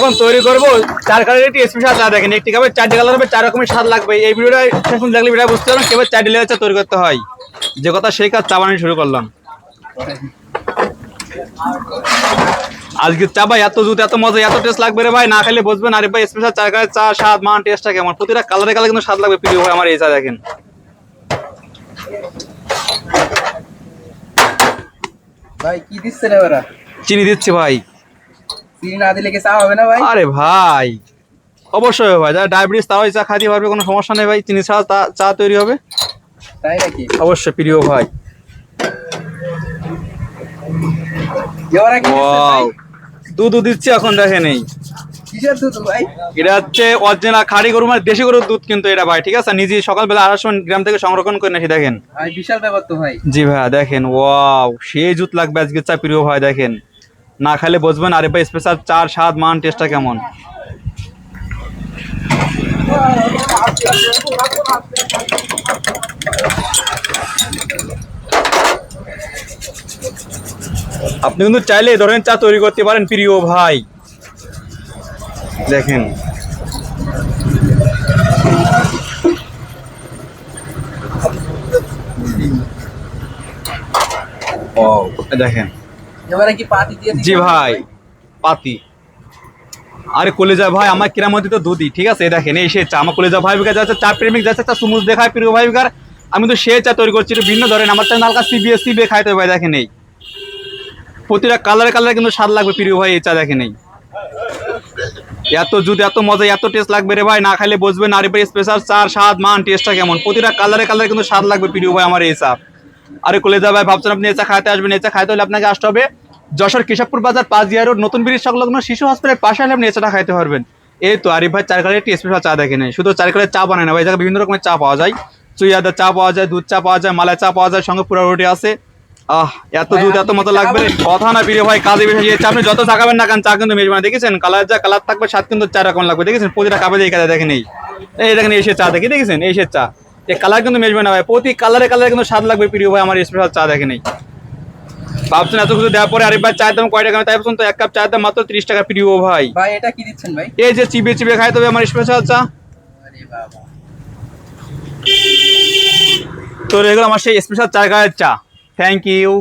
এখন তৈরি করবো 4 কালারের একটি স্পেশাল চা। দেখেন একটি কাপে 4টি কালার হবে, 4 রকমের স্বাদ লাগবে। এই ভিডিওটা শেষ পর্যন্ত দেখলে ভিডিও বুঝতে পারবেন কিভাবে 4টি লেয়ারের চা তৈরি করতে হয়। যে কথা সেই কাজ, চা বানানো শুরু করলাম। আজকে চা ভাই এত জুত, এত মজা, এত টেস্ট লাগবে রে ভাই, না খেলে বুঝবেন। আরে ভাই স্পেশাল 4 কালারের চা স্বাদ মান টেস্টটা কেমন, প্রতিটা কালারে কালারে কিন্তু স্বাদ লাগবে প্রিয় ভাই আমার এই চা। দেখেন ভাই কি দিচ্ছেন এবারে? চিনি দিচ্ছি ভাই। চিনি না দিলে কি চা হবে না ভাই? আরে ভাই অবশ্যই ভাই, যারা ডায়াবেটিস তারাই চা খাইতে পারবে, কোনো সমস্যা নেই ভাই। চিনি ছাড়া চা তৈরি হবে, তাই নাকি? অবশ্যই প্রিয় ভাই। এবারে কি দিচ্ছেন ভাই? ওয়াও, দুধ দিচ্ছি এখন। দেখেন এই কিসের দুধ ভাই? এটা হচ্ছে অরিজিনাল খাঁটি গরু, মানে দেশি গরুর দুধ কিন্তু এটা ভাই, ঠিক আছে। নিজে সকালবেলা 250 গ্রাম থেকে সংরক্ষণ করে নাকি। দেখেন ভাই বিশাল ব্যাপার তো ভাই। জি ভাই, দেখেন ওয়াও, সেই জুত লাগবে আজকে চা প্রিয় ভাই। দেখেন না খাইলে বুঝবেন আরে ভাই স্পেশাল চার স্বাদ মান টেস্টটা কেমন। আপনি কিন্তু চাইলে এই ধরনের চা তৈরি করতে পারেন প্রিয় ভাই। দেখেন দেখেন এবারে কি পাতি দিয়ে জি ভাই, পাতি। আরে কলেজা ভাই আমার কিরামতি তো দুধই, ঠিক আছে। দেখেন এই সে চা, আমার কলেজা ভাই বিকার যাচ্ছে, চা প্রেমিক যাচ্ছে, চা সুমুজ দেখায় প্রিয় ভাই বিকার। আমি তো সে চা তৈরি করছি, একটু ভিন্ন ধরেন। আমার চা হালকা সিবিএসসি বে খাইতে হবে। দেখেন এই প্রতিটা কালারে কালারে কিন্তু স্বাদ লাগবে প্রিয় ভাই এই চা। দেখেন এই এত জুত, এত মজা, এত টেস্ট লাগবে রে ভাই, না খাইলে বুঝবেন আরে ভাই স্পেশাল চার স্বাদ মান টেস্টটা কেমন। প্রতিটা কালারে কালারে কিন্তু স্বাদ লাগবে প্রিয় ভাই আমার এই চা। আরে কলেজা ভাই ভাবছেন আপনি এই চা খাইতে আসবেন, এই চা খাইতে হলে আপনাকে আসতে হবে যশোর কেশবপুর বাজার 5 রোড নতুন ব্রিজ সংলগ্ন শিশু হসপিটালের পাশে হলে আপনি এই চাটা খাইতে পারবেন। এই তো আরিফ ভাই 4 কালারের একটি স্পেশাল চা। দেখেন শুধু 4 কালারের চা বানায় না ভাই, জায়গায় বিভিন্ন রকমের চা পাওয়া যায়। চুইয়াদা চা পাওয়া যায়, দুধ চা পাওয়া যায়, মালাই চা পাওয়া যায়, সঙ্গে পুরা রুটি আছে। এত দুধ এত মতো লাগবে কথা না প্রিয় ভাই। কাজে বেশি আপনি যত চা খাবেন না কেন, চা কিন্তু মেজবানা দেখেছেন কালার যা কালার থাকবে, স্বাদ কিন্তু 4 রকম লাগবে। দেখেছেন প্রতিটা কাপে দিয়ে কাজে। দেখেন এই দেখেন এসে চা দেখি, দেখেছেন এসে চা, এই কালার কিন্তু মেজবানা ভাই, প্রতি কালারে কালারে কিন্তু স্বাদ লাগবে প্রিয় ভাই আমার স্পেশাল চা। দেখেন ভাবছেন এত কিছু দেওয়ার পরে আরিফ ভাই চায়ের দাম কয় টাকা, তাই বলছেন তো 1 কাপ চায়ের দাম মাত্র 30 টাকা প্রিয় ভাই। ভাই এটা কি দিচ্ছেন ভাই? এই যে চিবে চিবে খাইতে হবে আমার স্পেশাল চা। আরে বাবা, তো এগুলো আমার সেই স্পেশাল 4 কালারের চা। Thank you.